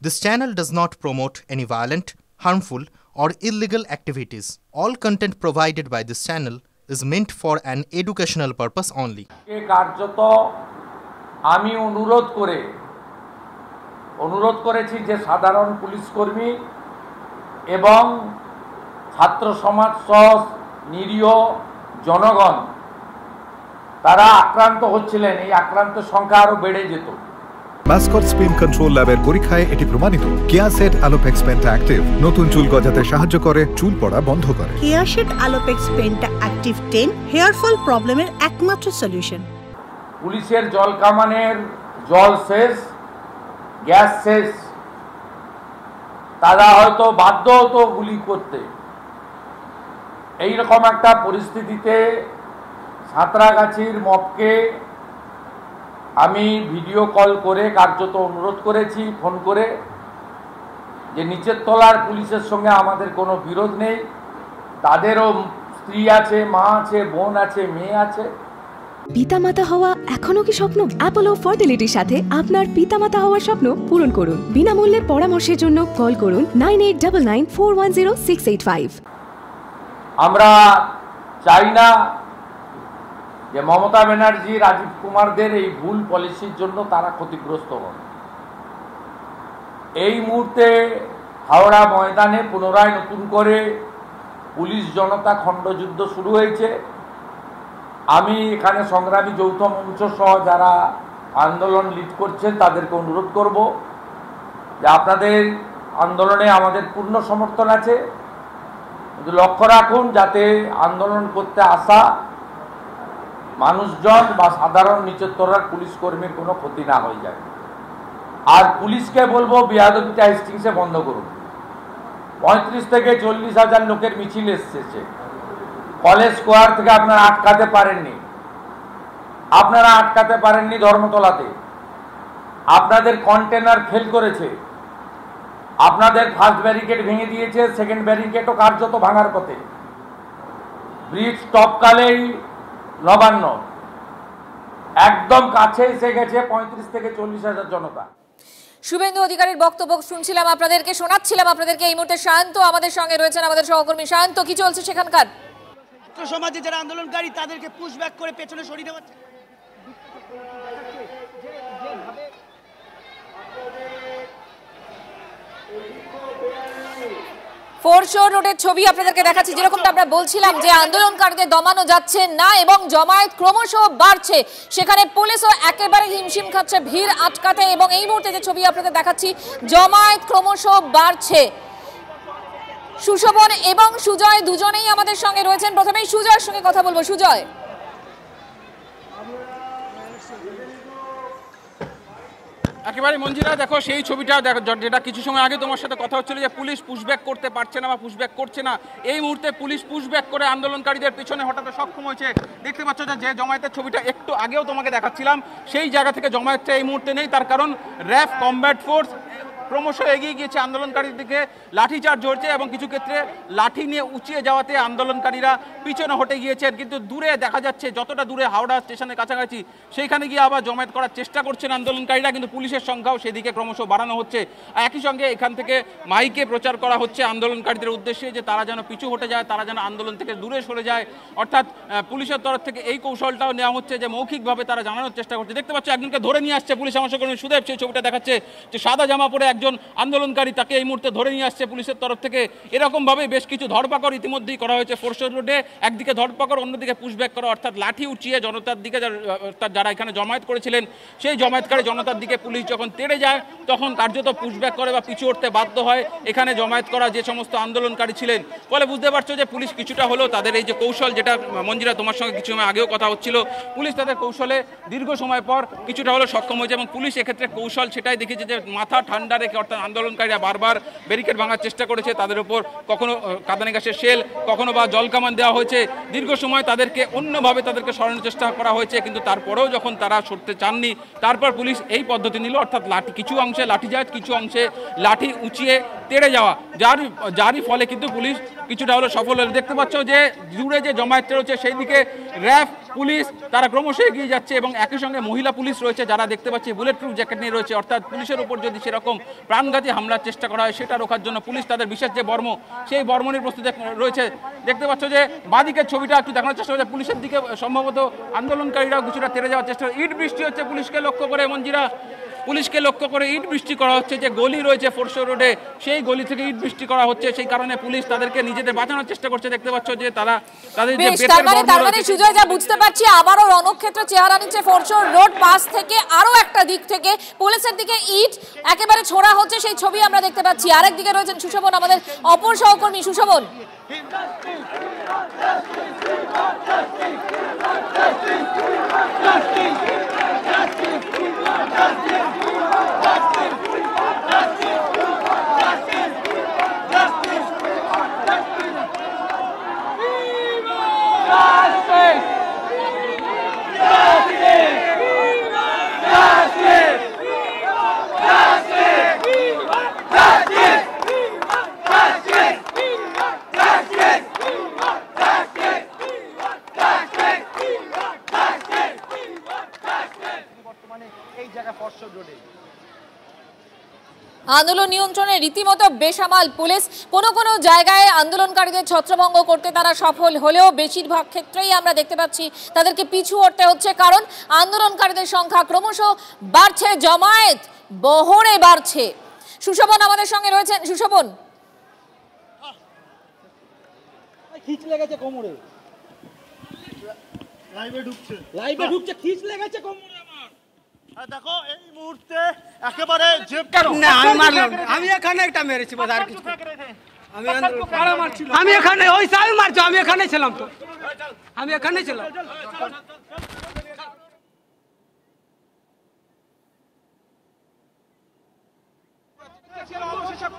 This channel does not promote any violent, harmful, or illegal activities. All content provided by this channel is meant for an educational purpose only. কার্যত আমি অনুরোধ করেছি যে সাধারণ police কর্মী এবং ছাত্র সমাজ সহ নিরীহ জনগণ তারা আক্রান্ত হচ্ছিলেন, এই আক্রান্তের সংখ্যা আরো বেড়ে যেত। মাসকট স্পিন কন্ট্রোল ল্যাবের পরীক্ষায় এটি প্রমাণিত। কেয়াসেট আলোপেক্স পেন্টা অ্যাক্টিভ নতুন চুল গজাতে সাহায্য করে, চুল পড়া বন্ধ করে। Keya Seth Alopex Penta Active 10 hair fall প্রবলেমের একমাত্র সলিউশন। পুলিশের জল কামানের জল শেষ, গ্যাস শেষ, তারা হয়তো বাধ্য হতো গুলি করতে। এইরকম একটা পরিস্থিতিতে সাঁতরাগাছির মপকে আমি ভিডিও কল করে কার্যত অনুরোধ করেছি, ফোন করে, যে নিচের তলার পুলিশের সঙ্গে আমাদের কোনো বিরোধ নেই, তাদেরও স্ত্রী আছে, মা আছে, বোন আছে, মেয়ে আছে। পিতামাতা হওয়া এখনো কি স্বপ্ন? অ্যাপোলো ফার্টিলিটির সাথে আপনার পিতামাতা হওয়ার স্বপ্ন পূরণ করুন। বিনামূল্যে পরামর্শের জন্য কল করুন 9899410685। আমরা চাই না যে মমতা ব্যানার্জি, রাজীব কুমারদের এই ভুল পলিসির জন্য তারা ক্ষতিগ্রস্ত হন। এই মুহূর্তে হাওড়া ময়দানে পুনরায় নতুন করে পুলিশ জনতা খণ্ডযুদ্ধ শুরু হয়েছে। আমি এখানে সংগ্রামী যৌথ মঞ্চ সহ যারা আন্দোলন লিড করছেন তাদেরকে অনুরোধ করব যে আপনাদের আন্দোলনে আমাদের পূর্ণ সমর্থন আছে, কিন্তু লক্ষ্য রাখুন যাতে আন্দোলন করতে আসা মানুষজন বা সাধারণ নিচের তলার পুলিশ কর্মীর কোনো ক্ষতি না হয়ে যায়। আর পুলিশকে বলবো বেয়াদবিটা হেস্টিংসে বন্ধ করুন। 35 থেকে 40 হাজার লোকের মিছিল এসেছে, কলেজ স্কোয়ার থেকে আপনারা আটকাতে পারেননি ধর্মতলাতে। আপনাদের কন্টেনার ফেল করেছে, আপনাদের ফার্স্ট ব্যারিকেড ভেঙে দিয়েছে, সেকেন্ড ব্যারিকেডও কার্যত ভাঙার পথে। ব্রিজ টপকালেই নবান্ন একদম কাছে এসে গেছে 35 থেকে 40 হাজার জনতা। শুভেন্দু অধিকারীর বক্তব্য শুনছিলাম, আপনাদেরকে শোনাচ্ছিলাম। আপনাদেরকে এই মুহূর্তে শান্ত আমাদের সঙ্গে রয়েছেন, আমাদের সহকর্মী শান্ত। কি চলছে সেখানকার? সমাজে যারা আন্দোলনকারী তাদেরকে পুশব্যাক করে পেছনে সরিয়ে দেওয়া হচ্ছে। ফোরশোর রোডের ছবি আপনাদেরকে দেখাচ্ছি। যেরকমটা আমরা বলছিলাম যে আন্দোলনকারীদের দমানো যাচ্ছে না এবং জমায়েত ক্রমশ বাড়ছে, সেখানে পুলিশও একেবারে হিমশিম খাচ্ছে ভিড় আটকাতে। এবং এই মুহূর্তে যে ছবি আপনাদের দেখাচ্ছি, জমায়েত ক্রমশ বাড়ছে। সুশোভন এবং সুজয় দুজনেই আমাদের সঙ্গে রয়েছেন। প্রথমেই সুজয়ের সঙ্গে কথা বলবো। সুজয়, একেবারে মঞ্জিরা দেখো সেই ছবিটা দেখো, যেটা কিছু সময় আগে তোমার সাথে কথা হচ্ছিল যে পুলিশ পুশব্যাক করতে পারছে না বা পুশব্যাক করছে না। এই মুহূর্তে পুলিশ পুশব্যাক করে আন্দোলনকারীদের পিছনে হঠাৎ সক্ষম হয়েছে। দেখতে পাচ্ছ যে জমায়েতের ছবিটা একটু আগেও তোমাকে দেখাচ্ছিলাম, সেই জায়গা থেকে জমায়েতটা এই মুহূর্তে নেই। তার কারণ র্যাব কমব্যাট ফোর্স ক্রমশ এগিয়ে গিয়েছে আন্দোলনকারীর দিকে, লাঠিচার্জ হচ্ছে এবং কিছু ক্ষেত্রে লাঠি নিয়ে উঁচিয়ে যাওয়াতে আন্দোলনকারীরা পিছনে হটে গিয়েছেন। কিন্তু দূরে দেখা যাচ্ছে, যতটা দূরে হাওড়া স্টেশনের কাছাকাছি, সেইখানে গিয়ে আবার জমায়েত করার চেষ্টা করছেন আন্দোলনকারীরা, কিন্তু পুলিশের সংখ্যাও সেদিকে ক্রমশ বাড়ানো হচ্ছে। একই সঙ্গে এখান থেকে মাইকে প্রচার করা হচ্ছে আন্দোলনকারীদের উদ্দেশ্যে যে তারা যেন পিছু হটে যায়, তারা যেন আন্দোলন থেকে দূরে সরে যায়। অর্থাৎ পুলিশের তরফ থেকে এই কৌশলটাও নেওয়া হচ্ছে যে মৌখিকভাবে তারা জানানোর চেষ্টা করছে। দেখতে পাচ্ছ একজনকে ধরে নিয়ে আসছে পুলিশ, আমার সহকর্মী সুদেব সেই ছবিটা দেখাচ্ছে যে সাদা জামা পরে একজন আন্দোলনকারী, তাকে এই মুহূর্তে ধরে নিয়ে আসছে পুলিশের তরফ থেকে। এরকমভাবে বেশ কিছু ধরপাকড় ইতিমধ্যেই করা হয়েছে ফোরশোর রোডে। একদিকে ধরপাকড়, অন্যদিকে পুশব্যাক করা, অর্থাৎ লাঠি উঁচিয়ে জনতার দিকে, যারা এখানে জমায়েত করেছিলেন সেই জমায়েতকারী জনতার দিকে পুলিশ যখন তেড়ে যায় তখন কার্যত পুশব্যাক করে বা পিছু উঠতে বাধ্য হয় এখানে জমায়েত করা যে সমস্ত আন্দোলনকারী ছিলেন। ফলে বুঝতে পারছো যে পুলিশ কিছুটা হলেও তাদের এই যে কৌশল, যেটা মঞ্জিরা তোমার সঙ্গে কিছু সময় আগেও কথা হচ্ছিল, পুলিশ তাদের কৌশলে দীর্ঘ সময় পর কিছুটা হলেও সক্ষম হয়েছে। এবং পুলিশ এক্ষেত্রে কৌশল সেটাই দেখেছে যে মাথা ঠান্ডা রেখে, অর্থাৎ আন্দোলনকারীরা বারবার ব্যারিকেড ভাঙার চেষ্টা করেছে, তাদের উপর কখনো কাঁদানে গ্যাসের শেল, কখনো বা জল কামান দেওয়া হয়েছে। দীর্ঘ সময় তাদেরকে অন্যভাবে সরানোর চেষ্টা করা হয়েছে, কিন্তু তারপরেও যখন তারা সরতে চাননি, তারপর পুলিশ এই পদ্ধতি নিল, অর্থাৎ লাঠি, কিছু অংশে লাঠিচার্জ, কিছু অংশে লাঠি উঁচিয়ে তেড়ে যাওয়া, যারই ফলে কিন্তু পুলিশ কিছুটা হলো সফল হলো। দেখতে পাচ্ছ যে দূরে যে জমায়েতটা রয়েছে সেই দিকে র্যাব পুলিশ তারা ক্রমশ এগিয়ে যাচ্ছে এবং একই সঙ্গে মহিলা পুলিশ রয়েছে যারা দেখতে পাচ্ছি বুলেট প্রুফ জ্যাকেট নিয়ে রয়েছে, অর্থাৎ পুলিশের উপর যদি সেরকম প্রাণঘাতী হামলার চেষ্টা করা হয় সেটা রোখার জন্য পুলিশ তাদের বিশেষ যে বর্ম সেই বর্মনের প্রস্তুতি রয়েছে। দেখতে পাচ্ছ যে বাদিকের ছবিটা একটু দেখানোর চেষ্টা করছে, পুলিশের দিকে সম্ভবত আন্দোলনকারীরাও কিছুটা তেড়ে যাওয়ার চেষ্টা। ইট বৃষ্টি হচ্ছে পুলিশকে লক্ষ্য করে, মঞ্জিরা পুলিশকে লক্ষ্য করে ইট বৃষ্টি করা হচ্ছে। যে গলি রয়েছে ফোরশো রোডে সেই গলি থেকে ইট বৃষ্টি করা হচ্ছে, সেই কারণে পুলিশ তাদেরকে নিজেদের বাঁচানোর চেষ্টা করছে। দেখতে পাচ্ছ যে তারা তাদের যে তার মানে সুজয় যা বুঝতে পারছি আবারও রণক্ষেত্র চেহারা নিচ্ছে ফোরশো রোড পাশ থেকে, আরো একটা দিক থেকে পুলিশের দিকে ইট একেবারে ছোড়া হচ্ছে, সেই ছবি আমরা দেখতে পাচ্ছি। আরেক দিকে রয়েছেন সুশোভন, আমাদের অপর সহকর্মী সুশোভন। আন্দোলন নিয়ন্ত্রণে রীতিমতো বেসামাল পুলিশ। কোনো কোনো জায়গায় আন্দোলনকারীদের ছত্রভঙ্গ করতে তারা সফল হলেও বেশিরভাগ ক্ষেত্রেই আমরা দেখতে পাচ্ছি তাদেরকে পিছু হটতে হচ্ছে, কারণ আন্দোলনকারীদের সংখ্যা ক্রমশ বাড়ছে, জমায়েত বহরে বাড়ছে। সুশোভন আমাদের সঙ্গে রয়েছেন। সুশোভন, খিচ লেগেছে কোমরে, লাইভে ঢুকছে খিচ লেগেছে কোমরে আমার। দেখো এই মুহূর্তে একেবারে না আমি মারলাম, আমি এখানে একটা মেরেছি বাস, আর কিছু আমি এখানে ওই সাই মারছো, আমি এখানে ছিলাম, তো আমি এখানে ছিলাম।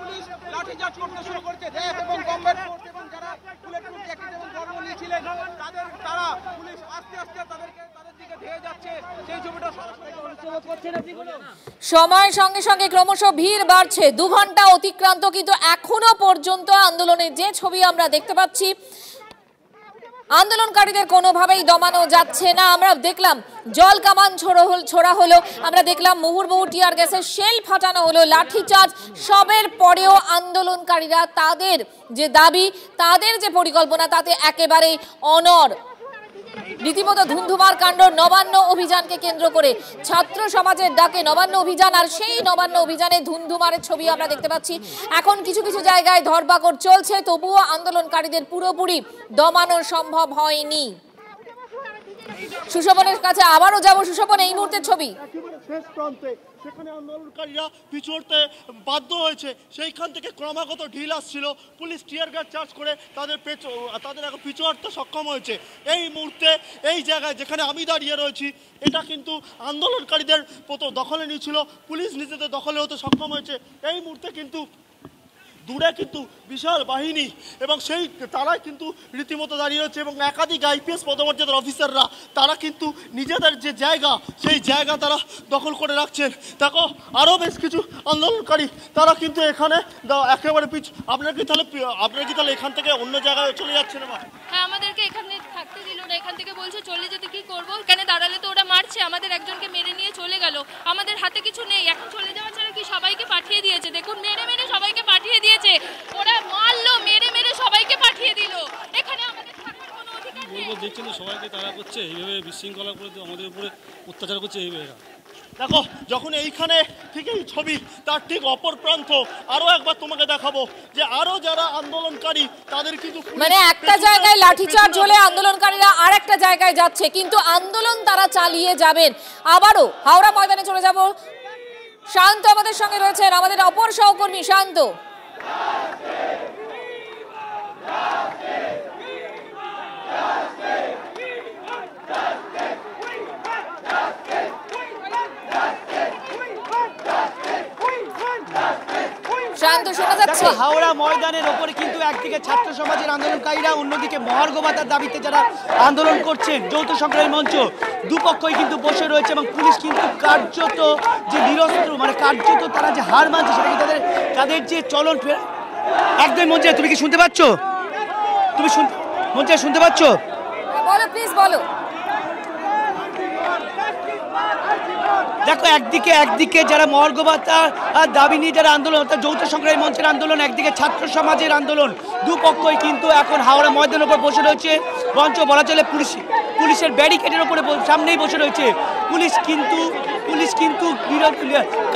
পুলিশ লাঠিচার্জ করতে শুরু করেছে, র্যাব এবং কমব্যাট ফোর্স এবং যারা বুলেট প্রুফ জ্যাকেট এবং বর্ম নিয়েছিলেন তারা পুলিশ আস্তে আস্তে তাদের দিকে ধেয়ে যাচ্ছে। সেই ছবিটা সরাসরি অনুসরণ করছেন আপনিগুলো। সময়ের সঙ্গে সঙ্গে ক্রমশ ভিড় বাড়ছে, 2 ঘন্টা অতিক্রান্ত, কিন্তু এখনো পর্যন্ত আন্দোলনের যে ছবি আমরা দেখতে পাচ্ছি আন্দোলনকারীদের কোনোভাবেই দমানো যাচ্ছে না। আমরা দেখলাম জল কামান ছোড়া হলো, আমরা দেখলাম মুহুর্মুহু টিয়ার গ্যাসের শেল ফাটানো হলো, লাঠিচার্জ, সবের পরেও আন্দোলনকারীরা তাদের যে দাবি, তাদের যে পরিকল্পনা তাতে একেবারেই অনড়। রীতিমতো ধুন্ধুমার কাণ্ড নবান্ন অভিযানকে কেন্দ্র করে, ছাত্র সমাজের ডাকে নবান্ন অভিযান, আর সেই নবান্ন অভিযানে ধুন্ধুমারের ছবি আমরা দেখতে পাচ্ছি। এখন কিছু কিছু জায়গায় ধরপাকড় চলছে, তবুও আন্দোলনকারীদের পুরোপুরি দমানো সম্ভব হয়নি। সুশোভনের কাছে আবারও যাব। সুশোভন, এই মুহূর্তের ছবি। শেষ প্রান্তে সেখানে আন্দোলনকারীরা পিছু হটতে বাধ্য হয়েছে, সেইখান থেকে ক্রমাগত ঢিল আসছিল, পুলিশ টিয়ার গ্যাস চার্জ করে তাদের এখন পিছু হটতে সক্ষম হয়েছে। এই মুহূর্তে এই জায়গায় যেখানে আমি দাঁড়িয়ে রয়েছি এটা কিন্তু আন্দোলনকারীদের দখলে নিয়েছিল, পুলিশ নিজেদের দখলে হতে সক্ষম হয়েছে। এই মুহূর্তে কিন্তু দূরে কিন্তু বিশাল বাহিনী এবং সেই তারাই কিন্তু রীতিমতো দাঁড়িয়ে রয়েছে এবং একাধিক আইপিএস পদমর্যাদার অফিসাররা তারা কিন্তু নিজেদের যে জায়গা সেই জায়গা তারা দখল করে রাখছেন। দেখো আরও বেশ কিছু আন্দোলনকারী তারা কিন্তু এখানে একেবারে আপনারা কি তাহলে এখান থেকে অন্য জায়গায় চলে যাচ্ছেন? হ্যাঁ, আমাদেরকে এখানে থাকতে দিল না, এখান থেকে বলছে চলে যেতে। কি করবো, এখানে দাঁড়ালে তো ওরা মারছে, আমাদের একজনকে মেরে নিয়ে চলে গেল, আমাদের হাতে কিছু নেই, এখন চলে যাওয়া ছাড়া কি, সবাইকে পাঠিয়ে দিয়েছে। দেখুন মেরে মেরে সবাইকে পাঠিয়ে দিয়েছে, ওরা মারলো, মেরে মেরে সবাইকে পাঠিয়ে দিল, এখানে আমাদের থাকার কোনো অধিকার নেই। দেখছেন তো সবাইকে তারা করছে এইভাবে, বিশৃঙ্খলা করে আমাদের উপরে অত্যাচার করছে এইভাবে। দেখো যখন এইখানে ঠিক এই ছবি তার ঠিক অপর প্রান্ত আরো একবার তোমাকে দেখাবো যে আরো যারা আন্দোলনকারী তাদের কিন্তু মানে একটা জায়গায় লাঠিচার্জ হলে আন্দোলনকারীরা আর একটা জায়গায় যাচ্ছে, কিন্তু আন্দোলন তারা চালিয়ে যাবেন। আবারও হাওড়া ময়দানে চলে যাব। শান্ত আমাদের সঙ্গে রয়েছেন, আমাদের অপর সহকর্মী শান্ত। হাওড়া ময়দানের ওপরে কিন্তু একদিকে ছাত্র সমাজের আন্দোলনকারীরা, অন্যদিকে মহার্ঘ ভাতার দাবিতে যারা আন্দোলন করছেন যৌথ সংগ্রামী মঞ্চ, দুপক্ষই কিন্তু বসে রয়েছে এবং পুলিশ কিন্তু কার্যত যে নিরস্ত্র, মানে কার্যত তারা যে হার মানছে সেটা কিন্তু তাদের তাদের যে চলন একদম মঞ্জিরা তুমি কি শুনতে পাচ্ছ? তুমি মঞ্জিরা শুনতে পাচ্ছ? বলো প্লিজ বলো। দেখো একদিকে যারা মহার্ঘ ভাতা দাবি নিয়ে যারা আন্দোলন অর্থাৎ যৌথ সংগ্রামী মঞ্চের আন্দোলন, একদিকে ছাত্র সমাজের আন্দোলন, দুপক্ষই কিন্তু এখন হাওড়া ময়দানের উপর বসে রয়েছে। বরঞ্চ বলা চলে পুলিশের ব্যারিকেডের উপরে সামনেই বসে রয়েছে। পুলিশ কিন্তু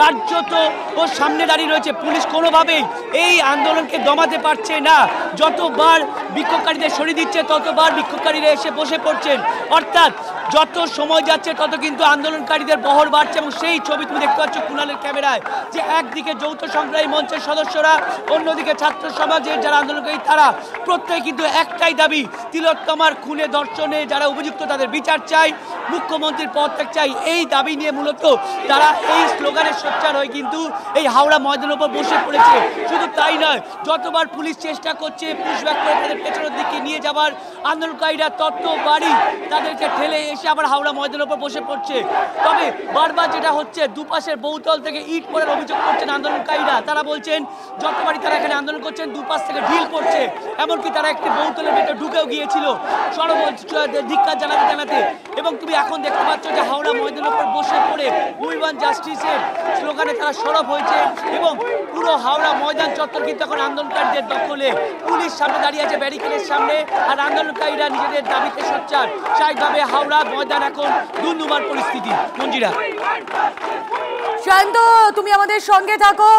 কার্যত ওর সামনে দাঁড়িয়ে রয়েছে। পুলিশ কোনোভাবেই এই আন্দোলনকে দমাতে পারছে না। যতবার বিক্ষোভকারীদের সরিয়ে দিচ্ছে ততবার বিক্ষোভকারীরা এসে বসে পড়ছেন। অর্থাৎ যত সময় যাচ্ছে তত কিন্তু আন্দোলনকারীদের বহর বাড়ছে এবং সেই ছবি তুমি দেখতে পাচ্ছ কুণালের ক্যামেরায় যে একদিকে যৌথ সংগ্রামী মঞ্চের সদস্যরা, অন্যদিকে ছাত্র সমাজের যারা আন্দোলনকারী তারা প্রত্যেকে কিন্তু একটাই দাবি, তিলোত্তমার খুনে ধর্ষণে যারা অভিযুক্ত তাদের বিচার চাই, মুখ্যমন্ত্রীর পদত্যাগ চাই। এই দাবি নিয়ে মূলত তারা এই স্লোগানের সোচ্চার হয়ে কিন্তু এই হাওড়া ময়দানের উপর বসে পড়েছে। শুধু তাই নয়, যতবার পুলিশ চেষ্টা করছে পুশব্যাক করে তাদের পেছনের দিকে নিয়ে যাবার, আন্দোলনকারীরা ততবারই তাদেরকে ঠেলে এসে আবার হাওড়া ময়দানের উপর বসে পড়ছে। তবে বারবার যেটা হচ্ছে, দুপাশের বহুতল থেকে ইট পড়ার অভিযোগ করছেন আন্দোলনকারীরা। তারা বলছেন যতবারই তারা এখানে আন্দোলন করছেন দুপাশ থেকে ঢিল পড়ছে। এমনকি তারা একটি বহুতলের ভেতরে ঢুকেও গিয়েছিল ধিক্কার জানাতে। এবং তুমি এখন দেখতে পাচ্ছ যে হাওড়া ময়দানের উপর বসে পড়ে উই ওয়ান্ট জাস্টিসের স্লোগানে তারা সরব হয়েছে এবং পুরো হাওড়া ময়দান চত্বর কিন্তু এখন আন্দোলনকারীদের দখলে। পুলিশ সামনে দাঁড়িয়ে আছে ব্যারিকেডের সামনে, আর আন্দোলনকারীরা নিজেদের দাবিতে সোচ্চার। স্বাভাবিকভাবে হাওড়া ময়দান এখন দুর্নুমার পরিস্থিতি। মঞ্জিরা, শান্ত তুমি আমাদের সঙ্গে থাকো।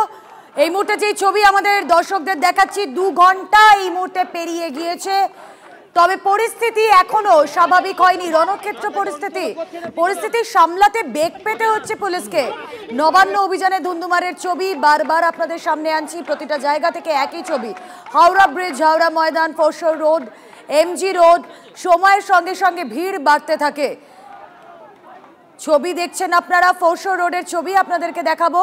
এই মুহূর্তে যে ছবি আমাদের দর্শকদের দেখাচ্ছি, 2 ঘন্টা এই মুহূর্তে পেরিয়ে গিয়েছে, তবে পরিস্থিতি এখনো স্বাভাবিক হয়নি। রণক্ষেত্র পরিস্থিতি সামলাতে বেগ পেতে হচ্ছে পুলিশকে। নবান্ন অভিযানে ধুন্ধুমারের ছবি বারবার আপনাদের সামনে আনছি, প্রতিটা জায়গা থেকে একই ছবি। Howrah bridge, Howrah Maidan, foreshore road, MG road, সময়ের সঙ্গে সঙ্গে ভিড় বাড়তে থাকে। ছবি দেখছেন আপনারা, ফোরশোর রোডের ছবি আপনাদেরকে দেখাবো।